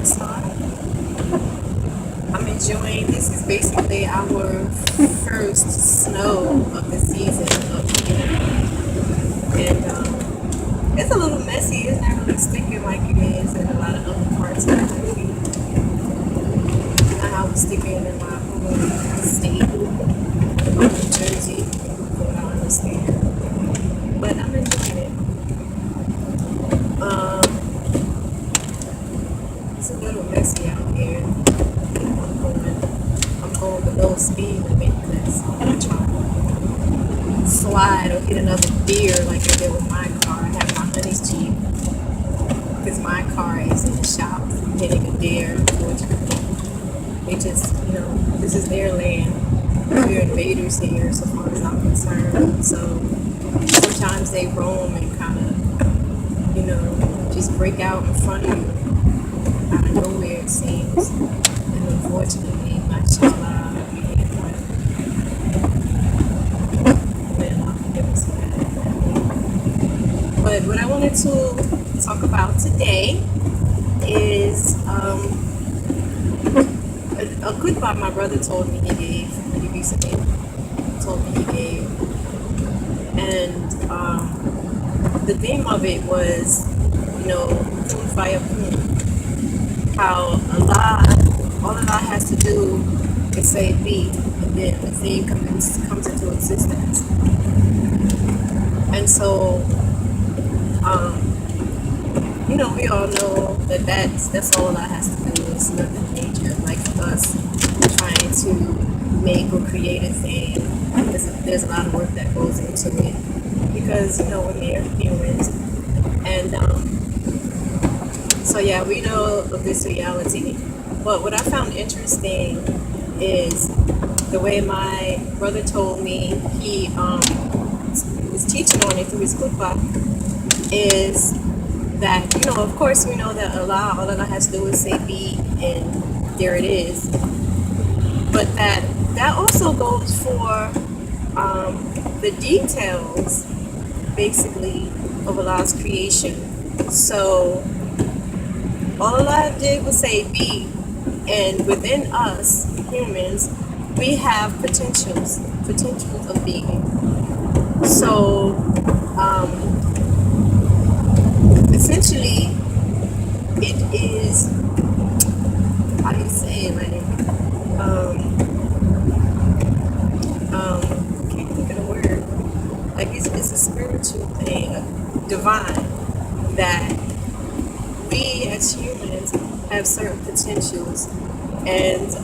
outside. I'm enjoying this. Is basically our first snow of the season of the year. And it's a little messy. It's not really sticking like it is in a lot of other parts of the country. Not how it's sticking in my home state of New Jersey, from what I understand. But I'm enjoying it. It's a little messy out here. I'm going below speed limit because I'm trying to slide or hit another deer like I did with my car. I have my honey's Jeep because my car is in the shop hitting a deer, unfortunately. They just, this is their land. We're invaders here, so far as I'm concerned. So sometimes they roam and kind of, just break out in front of you out of nowhere, it seems. And unfortunately, mashallah, we had one. But what I wanted to talk about today is a khutbah my brother told me he gave. He recently told me he gave. And the theme of it was, Kun Fayakun. How all Allah has to do is say be, and then the thing comes into existence. And so, we all know that that's all Allah has to do. It's nothing major, like us trying to make or create a thing. There's a lot of work that goes into it because we're mere humans, and so yeah, we know of this reality. But what I found interesting is the way my brother told me he was teaching on it through his khutbah is that, of course we know that all Allah has to do is say be, and there it is. But that also goes for the details, basically, of Allah's creation. So all Allah did was say be, and within us humans we have potentials of being. So essentially it is, how do you say it, like can't think of the word, like it's a spiritual thing, divine, that we as humans have certain potentials, and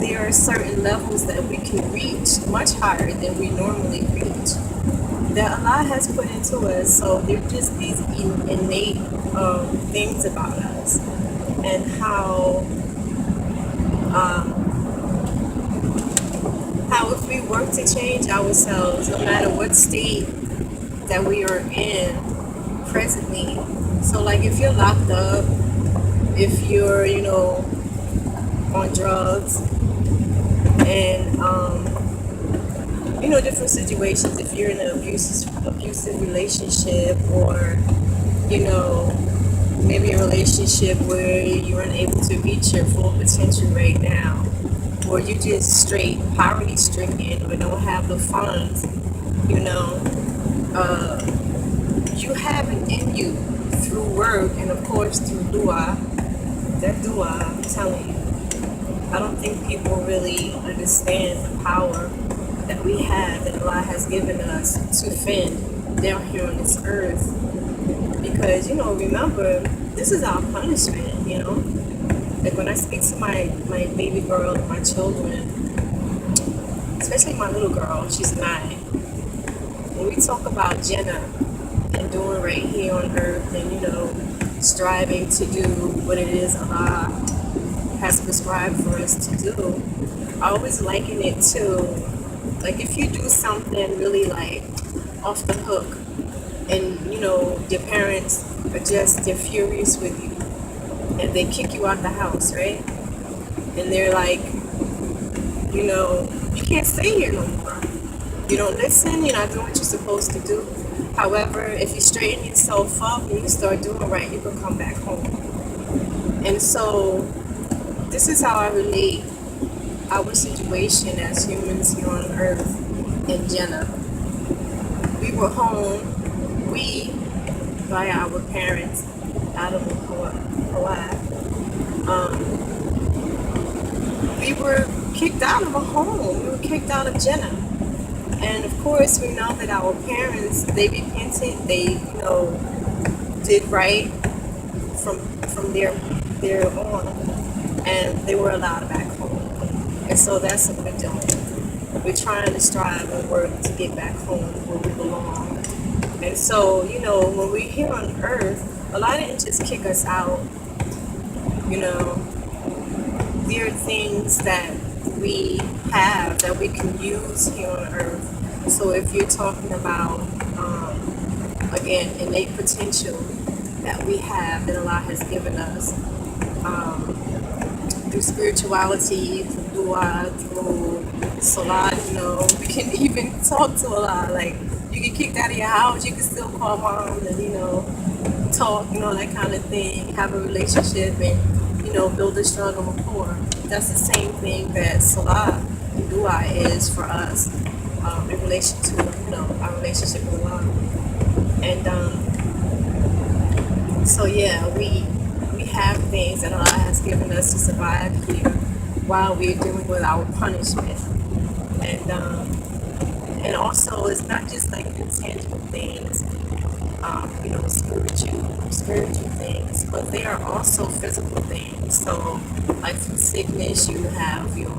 there are certain levels that we can reach much higher than we normally reach, that Allah has put into us. So they're just these innate things about us, and how if we work to change ourselves, no matter what state that we are in presently. So like if you're locked up, if you're, on drugs, and different situations, if you're in an abusive relationship, or maybe a relationship where you're unable to reach your full potential right now, or you just straight poverty stricken or don't have the funds, you have it in you through work, and of course through dua. That dua, I'm telling you, I don't think people really understand the power that we have, that Allah has given us to fend down here on this earth. Because, remember, this is our punishment, Like when I speak to my baby girl and my children, especially my little girl, she's 9. When we talk about Jannah and doing right here on earth, and, striving to do what it is Allah has prescribed for us to do, I always liken it to, like, if you do something really like off the hook, and your parents they're furious with you, and they kick you out the house, right? And they're like, you can't stay here no more. You don't listen, you're not doing what you're supposed to do. However, if you straighten yourself up and you start doing right, you can come back home. And so this is how I relate our situation as humans here on earth in Jannah. We were home, we, by our parents, Adam and Huwa, we were kicked out of a home. We were kicked out of Jannah. And of course, we know that our parents, they repented, they, did right from their on, and they were allowed back home. And so that's what we're doing. We're trying to strive and work to get back home where we belong. And so, when we're here on earth, Allah didn't just kick us out. There are things that we have that we can use here on earth. So if you're talking about, again, innate potential that we have that Allah has given us, through spirituality, through dua, through salat, we can even talk to Allah. Like, you get kicked out of your house, you can still call mom and, talk, that kind of thing, have a relationship and, build a strong rapport. That's the same thing that salat and dua is for us, in relation to, our relationship with Allah. And, so yeah, we have things that Allah has given us to survive here while we're dealing with our punishment. And also, it's not just like intangible things, spiritual things, but they are also physical things. So, like for sickness, you have your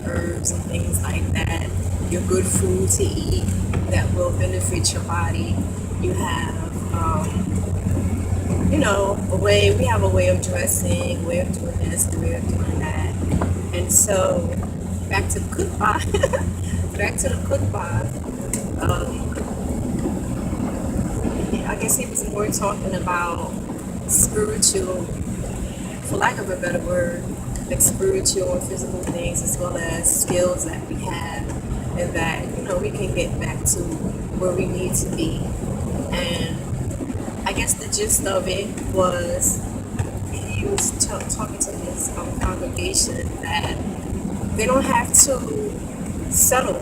herbs and things like that. Your good food to eat that will benefit your body. You have, we have a way of dressing, a way of doing this, a way of doing that. And so, back to the khutbah, I guess he was more talking about spiritual, for lack of a better word, like spiritual and physical things, as well as skills that we have, and that, we can get back to where we need to be. And I guess the gist of it was, he was talking to his congregation that they don't have to settle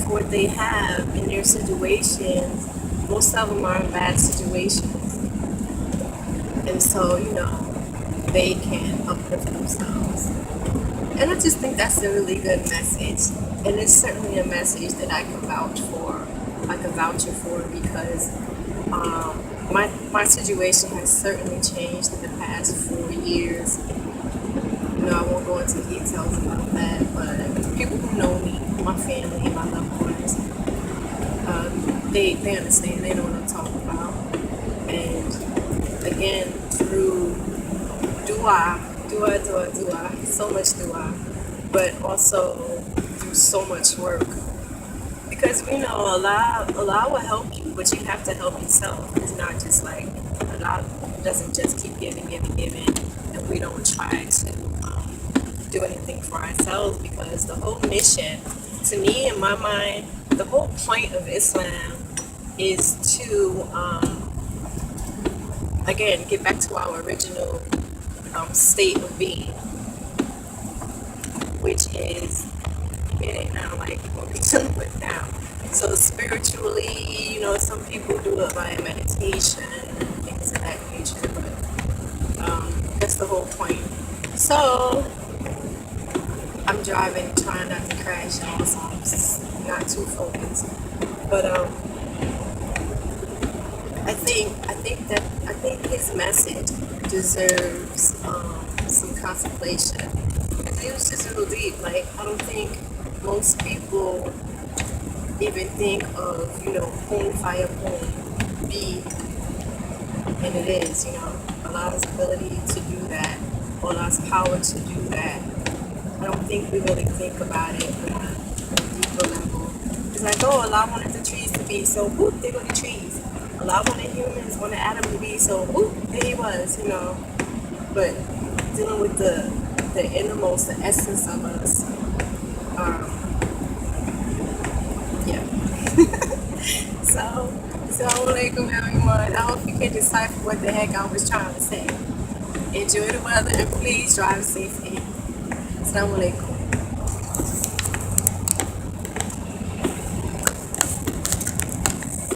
for what they have in their situations. Most of them are in bad situations. And so, they can uplift themselves. And I just think that's a really good message. And it's certainly a message that I can vouch for. Because my situation has certainly changed in the past 4 years. I won't go into details about that, but people who know me, my family, my loved ones, they understand, they know what I'm talking about. And again, through dua, so much dua, but also through so much work. Because we know Allah will help you, but you have to help yourself. It's not just like, Allah doesn't just keep giving, and we don't try to do anything for ourselves, because the whole mission, to me, in my mind, the whole point of Islam is to, again, get back to our original state of being, which is getting now, like what we're dealing with now. So spiritually, some people do it by meditation and things of that nature, but that's the whole point. So I'm driving, trying not to crash, y'all, so I'm just not too focused. But I think his message deserves some contemplation. It was just real deep. Like, I don't think most people even think of, Kun Fayakun, be, and it is, Allah's ability to do that, Allah's power to do that. I don't think we really think about it on a deeper level. It's like, Allah wanted the trees to be, so whoop, they were the trees. Allah wanted humans, wanted Adam to be, so whoop, there he was, But dealing with the innermost, the essence of us, yeah. So, Assalamu alaikum, everyone. I hope you can decipher what the heck I was trying to say. Enjoy the weather and please drive safely. Assalamu alaikum.